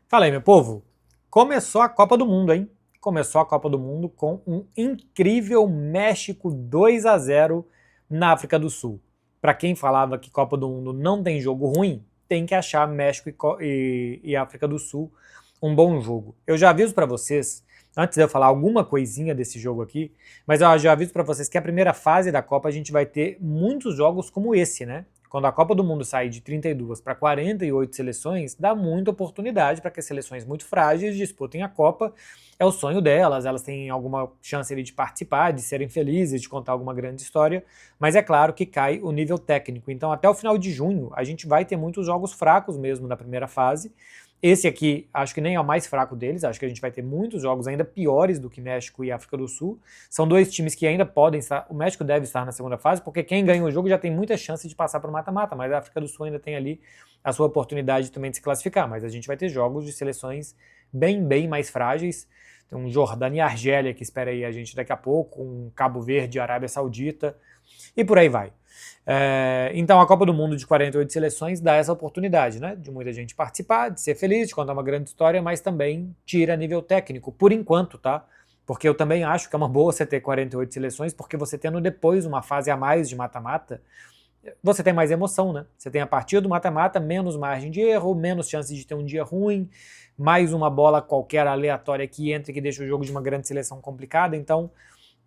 Fala aí, meu povo. Começou a Copa do Mundo, hein? Começou a Copa do Mundo com um incrível México 2-0 na África do Sul. Para quem falava que Copa do Mundo não tem jogo ruim, tem que achar México e África do Sul um bom jogo. Eu já aviso para vocês, antes de eu falar alguma coisinha desse jogo aqui, mas eu já aviso para vocês que a primeira fase da Copa a gente vai ter muitos jogos como esse, né? Quando a Copa do Mundo sair de 32 para 48 seleções, dá muita oportunidade para que as seleções muito frágeis disputem a Copa. É o sonho delas, elas têm alguma chance de participar, de serem felizes, de contar alguma grande história, mas é claro que cai o nível técnico. Então, até o final de junho, a gente vai ter muitos jogos fracos mesmo na primeira fase. Esse aqui, acho que nem é o mais fraco deles, acho que a gente vai ter muitos jogos ainda piores do que México e África do Sul. São dois times que ainda podem estar, o México deve estar na segunda fase, porque quem ganha o jogo já tem muita chance de passar para o mata-mata, mas a África do Sul ainda tem ali a sua oportunidade também de se classificar, mas a gente vai ter jogos de seleções bem mais frágeis. Tem um Jordânia e Argélia que espera aí a gente daqui a pouco, um Cabo Verde e Arábia Saudita, e por aí vai. Então a Copa do Mundo de 48 seleções dá essa oportunidade, né, de muita gente participar, de ser feliz, de contar uma grande história, mas também tira nível técnico, por enquanto, tá? Porque eu também acho que é uma boa você ter 48 seleções, porque você tendo depois uma fase a mais de mata-mata, você tem mais emoção, né? Você tem a partir do mata-mata menos margem de erro, menos chances de ter um dia ruim, mais uma bola qualquer aleatória que entra e que deixa o jogo de uma grande seleção complicada, então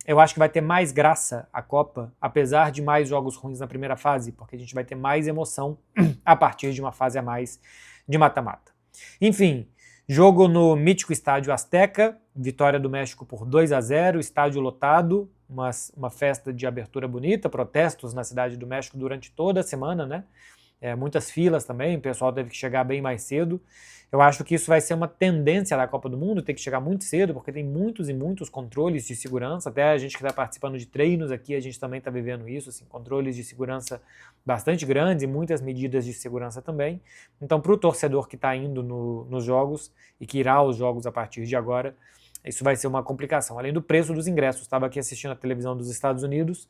eu acho que vai ter mais graça a Copa, apesar de mais jogos ruins na primeira fase, porque a gente vai ter mais emoção a partir de uma fase a mais de mata-mata. Enfim, jogo no mítico estádio Azteca, vitória do México por 2-0, estádio lotado, uma festa de abertura bonita, protestos na cidade do México durante toda a semana, né? Muitas filas também, o pessoal teve que chegar bem mais cedo. Eu acho que isso vai ser uma tendência da Copa do Mundo, ter que chegar muito cedo, porque tem muitos e muitos controles de segurança. Até a gente que está participando de treinos aqui, a gente também está vivendo isso, assim, controles de segurança bastante grandes e muitas medidas de segurança também. Então, para o torcedor que está indo nos jogos e que irá aos jogos a partir de agora, isso vai ser uma complicação. Além do preço dos ingressos, estava aqui assistindo a televisão dos Estados Unidos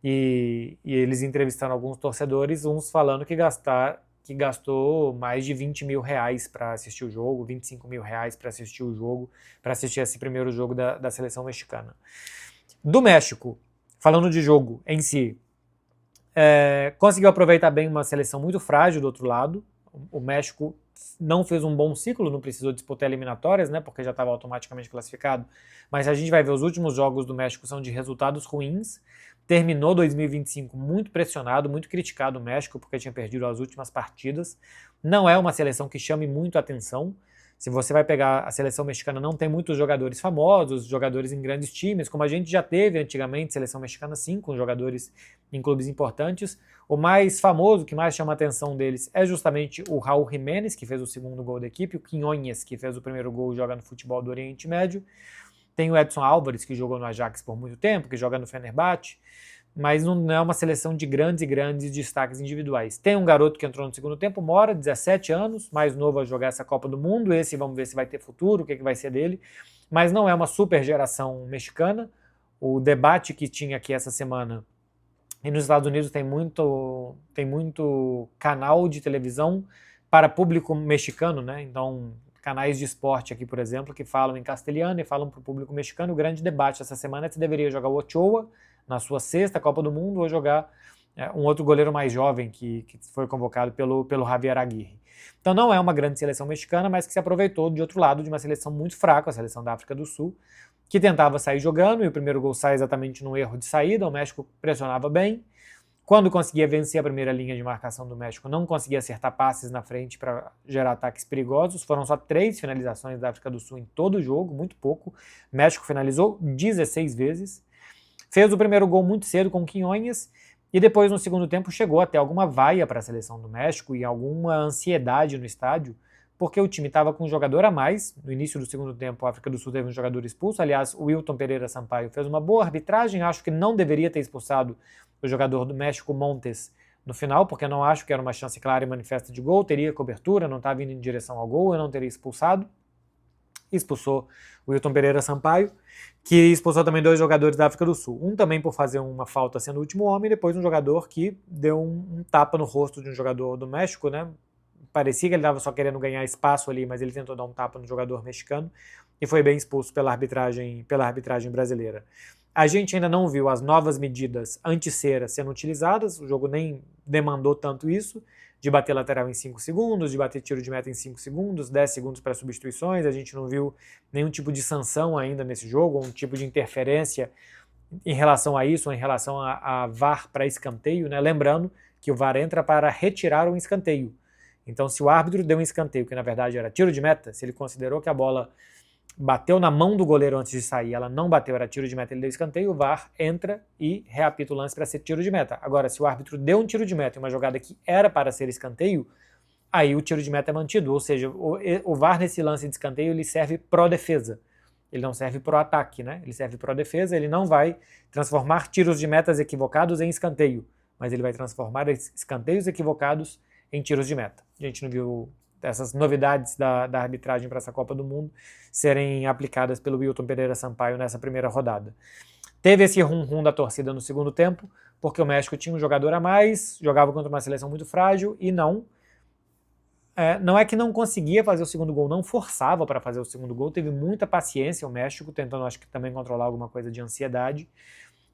e eles entrevistaram alguns torcedores, uns falando que gastou mais de 20 mil reais para assistir o jogo, 25 mil reais para assistir o jogo, para assistir esse primeiro jogo da seleção mexicana. Do México, falando de jogo em si, conseguiu aproveitar bem uma seleção muito frágil do outro lado. O México não fez um bom ciclo, não precisou disputar eliminatórias, né, porque já estava automaticamente classificado, mas a gente vai ver os últimos jogos do México são de resultados ruins. Terminou 2025 muito pressionado, muito criticado o México, porque tinha perdido as últimas partidas. Não é uma seleção que chame muito a atenção. Se você vai pegar a seleção mexicana, não tem muitos jogadores famosos, jogadores em grandes times, como a gente já teve antigamente, seleção mexicana sim, com jogadores em clubes importantes. O mais famoso, que mais chama a atenção deles, é justamente o Raul Jiménez, que fez o segundo gol da equipe, o Quiñones, que fez o primeiro gol, joga no futebol do Oriente Médio. Tem o Edson Álvares, que jogou no Ajax por muito tempo, que joga no Fenerbahçe, mas não é uma seleção de grandes e grandes destaques individuais. Tem um garoto que entrou no segundo tempo, Mora, 17 anos, mais novo a jogar essa Copa do Mundo, esse vamos ver se vai ter futuro, o que vai ser dele, mas não é uma super geração mexicana. O debate que tinha aqui essa semana, e nos Estados Unidos tem muito canal de televisão para público mexicano, né? Então, canais de esporte aqui, por exemplo, que falam em castelhano e falam para o público mexicano. O grande debate essa semana é se deveria jogar o Ochoa na sua sexta Copa do Mundo ou jogar um outro goleiro mais jovem que foi convocado pelo Javier Aguirre. Então não é uma grande seleção mexicana, mas que se aproveitou de outro lado de uma seleção muito fraca, a seleção da África do Sul, que tentava sair jogando e o primeiro gol sai exatamente no erro de saída. O México pressionava bem. Quando conseguia vencer a primeira linha de marcação do México, não conseguia acertar passes na frente para gerar ataques perigosos. Foram só 3 finalizações da África do Sul em todo o jogo, muito pouco. O México finalizou 16 vezes. Fez o primeiro gol muito cedo com Quiñones e depois, no segundo tempo, chegou até alguma vaia para a seleção do México e alguma ansiedade no estádio, porque o time estava com um jogador a mais. No início do segundo tempo, a África do Sul teve um jogador expulso. Aliás, o Wilton Pereira Sampaio fez uma boa arbitragem. Acho que não deveria ter expulsado o jogador do México, Montes, no final, porque eu não acho que era uma chance clara e manifesta de gol. Teria cobertura, não estava indo em direção ao gol, eu não teria expulsado. Expulsou o Wilton Pereira Sampaio, que expulsou também 2 jogadores da África do Sul. Um também por fazer uma falta sendo o último homem, e depois um jogador que deu um tapa no rosto de um jogador do México, né? parecia que ele estava só querendo ganhar espaço ali, mas ele tentou dar um tapa no jogador mexicano e foi bem expulso pela arbitragem brasileira. A gente ainda não viu as novas medidas anti-cera sendo utilizadas, o jogo nem demandou tanto isso, de bater lateral em 5 segundos, de bater tiro de meta em 5 segundos, 10 segundos para substituições, a gente não viu nenhum tipo de sanção ainda nesse jogo, um tipo de interferência em relação a isso, ou em relação a VAR para escanteio, né? Lembrando que o VAR entra para retirar um escanteio. Então, se o árbitro deu um escanteio, que na verdade era tiro de meta, se ele considerou que a bola bateu na mão do goleiro antes de sair, ela não bateu, era tiro de meta, ele deu escanteio, o VAR entra e reapita o lance para ser tiro de meta. Agora, se o árbitro deu um tiro de meta em uma jogada que era para ser escanteio, aí o tiro de meta é mantido, ou seja, o VAR nesse lance de escanteio ele serve pró-defesa. Ele não serve pro ataque, né? Ele serve pro defesa, ele não vai transformar tiros de metas equivocados em escanteio, mas ele vai transformar escanteios equivocados em tiros de meta. A gente não viu essas novidades da arbitragem para essa Copa do Mundo serem aplicadas pelo Wilton Pereira Sampaio nessa primeira rodada. Teve esse rum-rum da torcida no segundo tempo, porque o México tinha um jogador a mais, jogava contra uma seleção muito frágil e não é que não conseguia fazer o segundo gol, não forçava para fazer o segundo gol, teve muita paciência o México, tentando acho que também controlar alguma coisa de ansiedade.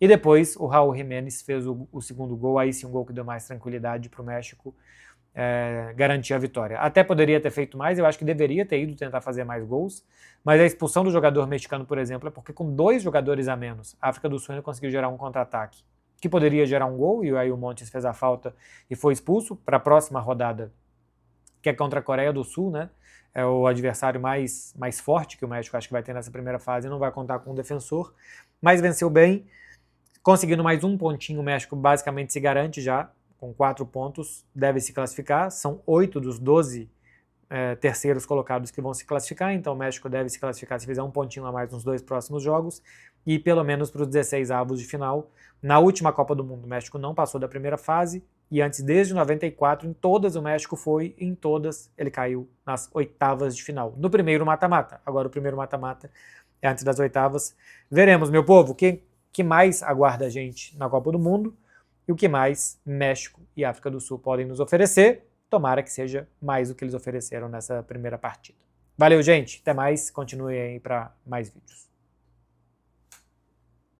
E depois o Raul Jiménez fez o segundo gol, aí sim um gol que deu mais tranquilidade para o México garantir a vitória. Até poderia ter feito mais, eu acho que deveria ter ido tentar fazer mais gols, mas a expulsão do jogador mexicano, por exemplo, é porque com 2 jogadores a menos, a África do Sul ainda conseguiu gerar um contra-ataque, que poderia gerar um gol, e aí o Montes fez a falta e foi expulso para a próxima rodada, que é contra a Coreia do Sul, né? É o adversário mais forte que o México acho que vai ter nessa primeira fase, não vai contar com um defensor, mas venceu bem, conseguindo mais um pontinho, o México basicamente se garante já, com 4 pontos, deve se classificar, são 8 dos 12 terceiros colocados que vão se classificar, então o México deve se classificar se fizer um pontinho a mais nos 2 próximos jogos, e pelo menos para os 16 avos de final. Na última Copa do Mundo, o México não passou da primeira fase, e antes, desde 94, em todas o México foi, em todas ele caiu nas oitavas de final. No primeiro mata-mata, agora o primeiro mata-mata é antes das oitavas. Veremos, meu povo, o que mais aguarda a gente na Copa do Mundo e o que mais México e África do Sul podem nos oferecer. Tomara que seja mais do que eles ofereceram nessa primeira partida. Valeu, gente. Até mais. Continuem aí para mais vídeos.